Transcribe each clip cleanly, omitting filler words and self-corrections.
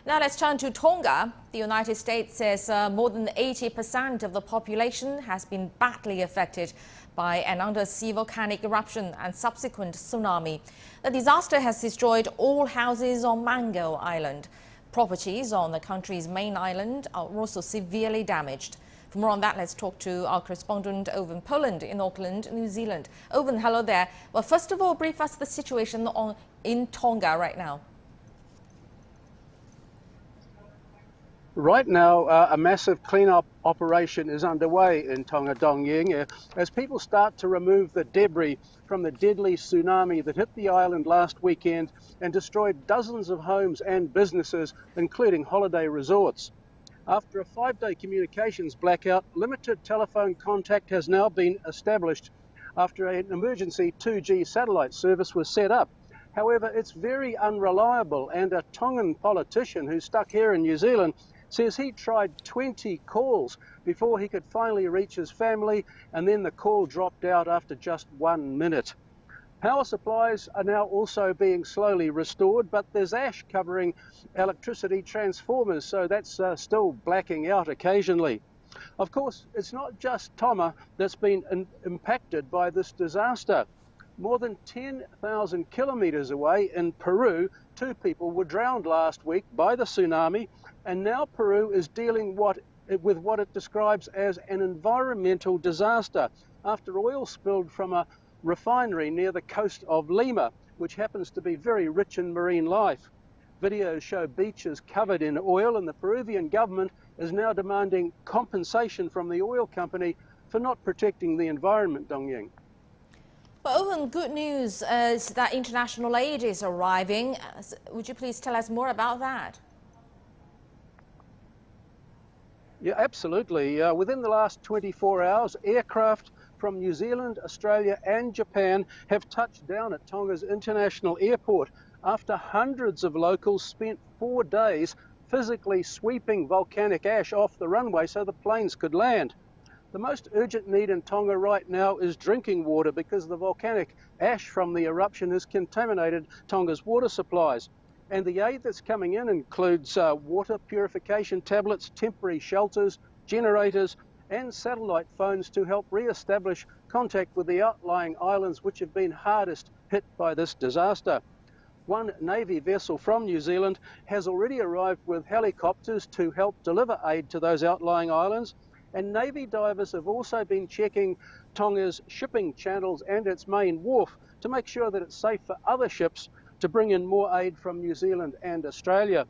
Now let's turn to Tonga. The United States says more than 80% of the population has been badly affected by an undersea volcanic eruption and subsequent tsunami. The disaster has destroyed all houses on Mango Island. Properties on the country's main island are also severely damaged. For more on that, let's talk to our correspondent Owen Poland in Auckland, New Zealand. Owen, hello there. Well, first of all, brief us the situation in Tonga right now. Right now, a massive clean-up operation is underway in Tonga Dongying as people start to remove the debris from the deadly tsunami that hit the island last weekend and destroyed dozens of homes and businesses, including holiday resorts. After a 5-day communications blackout, limited telephone contact has now been established after an emergency 2G satellite service was set up. However, it's very unreliable, and a Tongan politician who's stuck here in New Zealand says he tried 20 calls before he could finally reach his family, and then the call dropped out after just 1 minute. Power supplies are now also being slowly restored, but there's ash covering electricity transformers, so that's still blacking out occasionally. Of course, it's not just Tonga that's been impacted by this disaster. More than 10,000 kilometres away in Peru, 2 people were drowned last week by the tsunami, and now Peru is dealing with what it describes as an environmental disaster after oil spilled from a refinery near the coast of Lima, which happens to be very rich in marine life. Videos show beaches covered in oil, and the Peruvian government is now demanding compensation from the oil company for not protecting the environment, Dongying. Well, Owen, good news is that international aid is arriving. Would you please tell us more about that? Yeah, absolutely. Within the last 24 hours, aircraft from New Zealand, Australia and Japan have touched down at Tonga's international airport after hundreds of locals spent 4 days physically sweeping volcanic ash off the runway so the planes could land. The most urgent need in Tonga right now is drinking water because the volcanic ash from the eruption has contaminated Tonga's water supplies. And the aid that's coming in includes water purification tablets, temporary shelters, generators and satellite phones to help re-establish contact with the outlying islands which have been hardest hit by this disaster. One Navy vessel from New Zealand has already arrived with helicopters to help deliver aid to those outlying islands, and Navy divers have also been checking Tonga's shipping channels and its main wharf to make sure that it's safe for other ships to bring in more aid from New Zealand and Australia.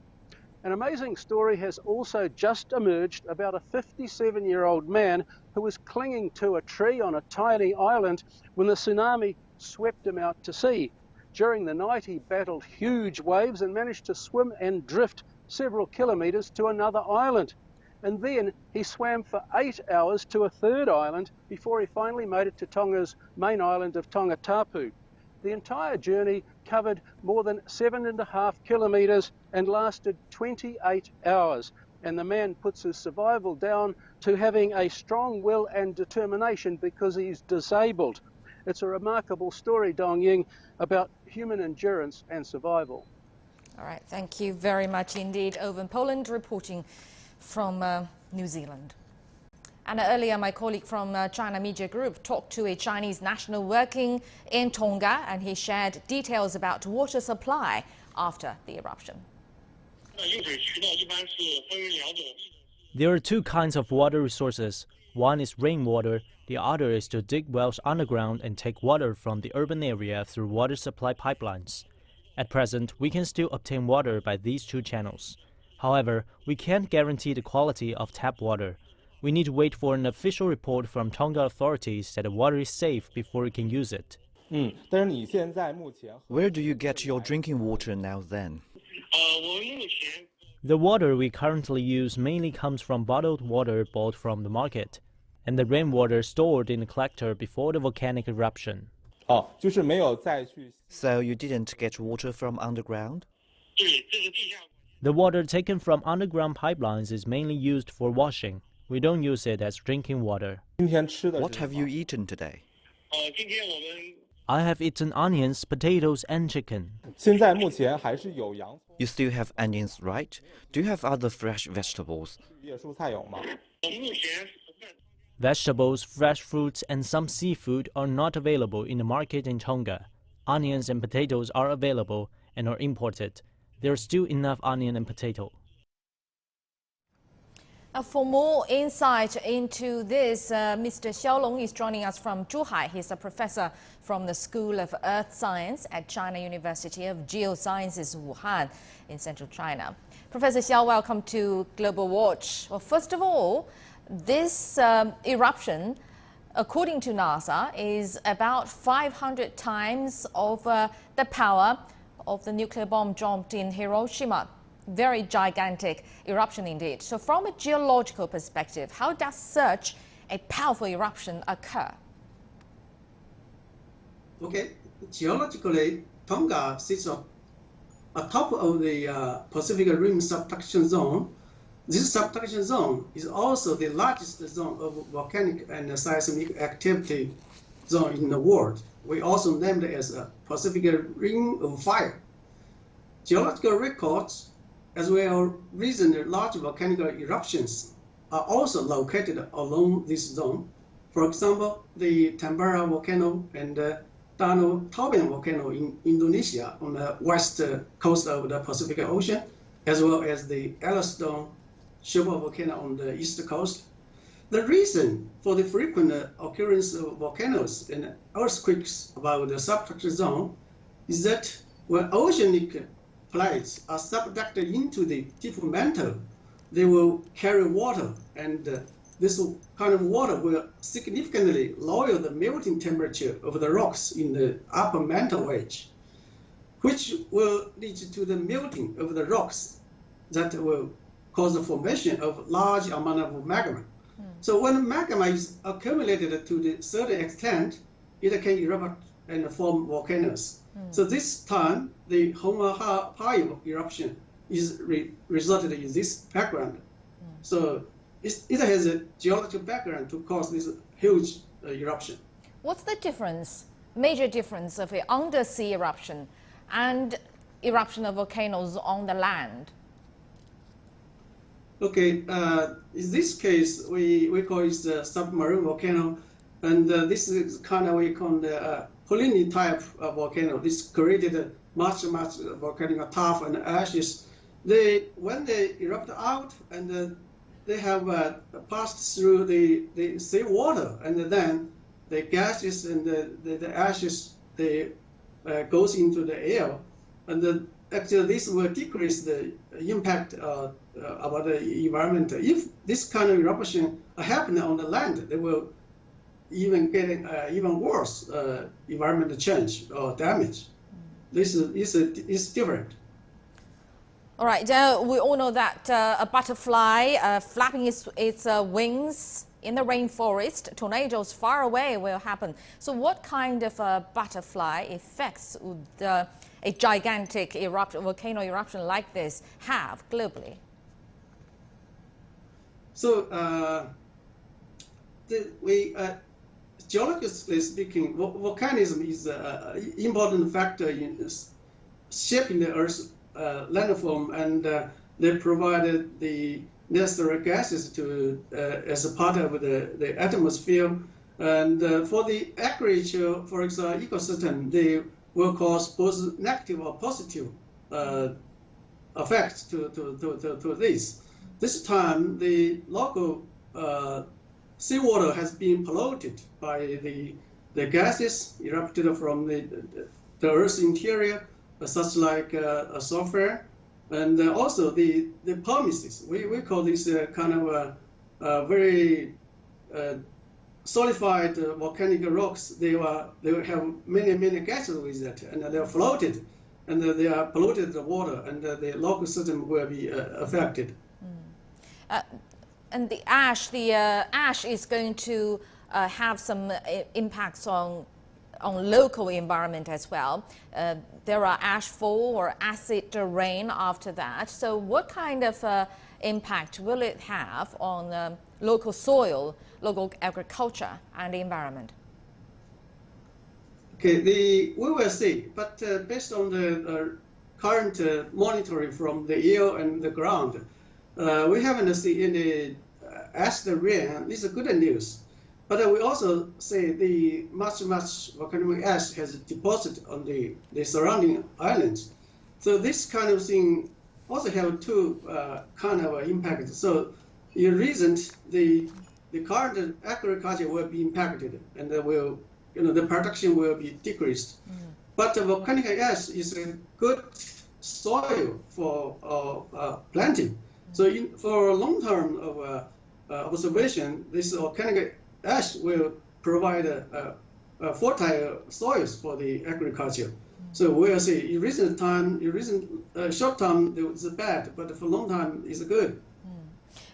An amazing story has also just emerged about a 57-year-old man who was clinging to a tree on a tiny island when the tsunami swept him out to sea. During the night, he battled huge waves and managed to swim and drift several kilometres to another island. And then he swam for 8 hours to a third island before he finally made it to Tonga's main island of Tonga Tapu. The entire journey covered more than 7.5 kilometres and lasted 28 hours. And the man puts his survival down to having a strong will and determination because he's disabled. It's a remarkable story, Dongying, about human endurance and survival. All right, thank you very much indeed. Owen Poland reporting from New Zealand. And earlier, my colleague from China Media Group talked to a Chinese national working in Tonga, and he shared details about water supply after the eruption. There are 2 kinds of water resources. One is rainwater, the other is to dig wells underground and take water from the urban area through water supply pipelines. At present, we can still obtain water by these 2 channels. However, we can't guarantee the quality of tap water. We need to wait for an official report from Tonga authorities that the water is safe before we can use it. Where do you get your drinking water now then? The water we currently use mainly comes from bottled water bought from the market, and the rainwater stored in the collector before the volcanic eruption. So you didn't get water from underground? The water taken from underground pipelines is mainly used for washing. We don't use it as drinking water. What have you eaten today? I have eaten onions, potatoes, and chicken. 现在目前还是有洋葱、 You still have onions, right? Do you have other fresh vegetables? 绿叶蔬菜有吗？ Vegetables, fresh fruits, and some seafood are not available in the market in Tonga. Onions and potatoes are available and are imported. There's still enough onion and potato. For more insight into this, Mr. Xiao Long is joining us from Zhuhai. He's a professor from the School of Earth Science at China University of Geosciences, Wuhan, in central China. Professor Xiao, welcome to Global Watch. Well, first of all, this eruption, according to NASA, is about 500 times over the power of the nuclear bomb dropped in Hiroshima. Very gigantic eruption indeed. So from a geological perspective, how does such a powerful eruption occur? Okay, geologically, Tonga sits atop of the Pacific Rim subduction zone. This subduction zone is also the largest zone of volcanic and seismic activity zone in the world. We also named it as a Pacific Ring of Fire. Geological records, as well as recent large volcanic eruptions, are also located along this zone. For example, the Tambora volcano and Danau Toba volcano in Indonesia on the west coast of the Pacific Ocean, as well as the Yellowstone super volcano on the east coast. The reason for the frequent occurrence of volcanoes and earthquakes above the subduction zone is that when oceanic plates are subducted into the deep mantle, they will carry water, and this kind of water will significantly lower the melting temperature of the rocks in the upper mantle wedge, which will lead to the melting of the rocks that will cause the formation of large amount of magma. So when magma is accumulated to a certain extent, it can erupt and form volcanoes. So this time, the Homahapai eruption is resulted in this background. So it has a geological background to cause this huge eruption. What's the difference, major difference of an undersea eruption and eruption of volcanoes on the land? Okay, in this case, we call it a submarine volcano, and this is kind of we call the Polyni type of volcano. This created much volcanic tuff and ashes. When they erupt out, and they have passed through the sea water, and then the gases and the ashes goes into the air, and actually this will decrease the impact about the environment. If this kind of eruption happen on the land, they will even get even worse environmental change or damage. This is different. All right, we all know that a butterfly flapping its wings in the rainforest, tornadoes far away will happen. So what kind of butterfly effects would a gigantic volcano eruption like this have globally? So geologically speaking, volcanism is an important factor in shaping the Earth's landform, and they provided the necessary gases to as a part of the atmosphere. And for the agriculture, for example, ecosystem, they will cause both negative or positive effects to this. This time, the local seawater has been polluted by the gases erupted from the Earth's interior, such like sulfur, and also the pumices. We call this kind of very solidified volcanic rocks. They have many gases with it, and they are floated, and they are polluted the water, and the local system will be affected. And the ash is going to have some impacts on local environment as well. There are ashfall or acid rain after that. So what kind of impact will it have on local soil, local agriculture and the environment? Okay, we will see, but based on the current monitoring from the air and the ground, we haven't seen any acid rain. This is good news. But we also see the much volcanic ash has deposited on the surrounding islands. So this kind of thing also have two kind of impact. So in recent, the current agriculture will be impacted, and will, the production will be decreased. But the volcanic ash is a good soil for planting. So for a long term of observation, this volcanic ash will provide fertile soils for the agriculture. So we'll see. In recent short term, it's bad, but for long time, it's good.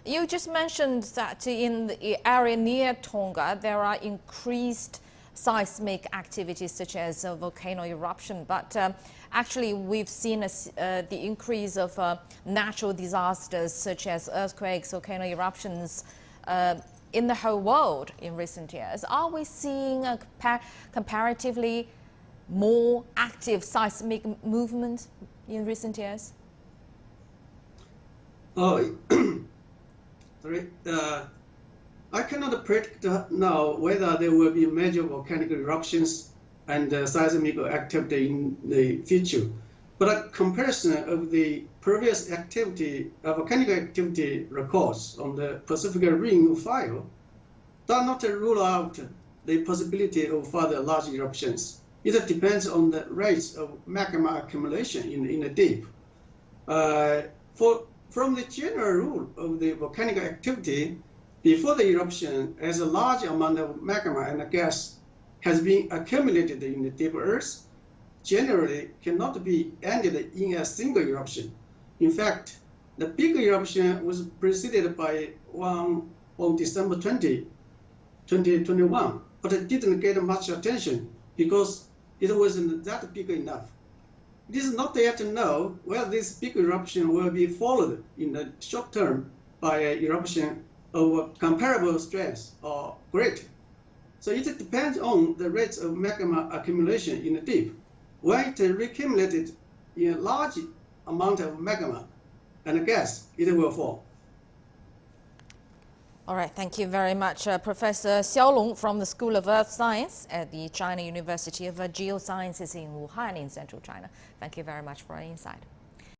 You just mentioned that in the area near Tonga, there are increased seismic activities such as volcano eruption, but actually we've seen the increase of natural disasters such as earthquakes, volcano eruptions in the whole world in recent years. Are we seeing a comparatively more active seismic movement in recent years? Oh, sorry. I cannot predict now whether there will be major volcanic eruptions and seismic activity in the future. But a comparison of the previous activity, volcanic activity records on the Pacific Ring of Fire does not rule out the possibility of further large eruptions. It depends on the rates of magma accumulation in the deep. From the general rule of the volcanic activity, before the eruption, as a large amount of magma and gas has been accumulated in the deep earth, generally cannot be ended in a single eruption. In fact, the big eruption was preceded by one on December 20, 2021, but it didn't get much attention because it wasn't that big enough. It is not yet known whether this big eruption will be followed in the short term by an eruption of comparable strength or greater. So it depends on the rates of magma accumulation in the deep. When it reaccumulated in a large amount of magma and gas, it will fall. All right, thank you very much, Professor Xiao Long from the School of Earth Science at the China University of Geosciences in Wuhan in central China. Thank you very much for your insight.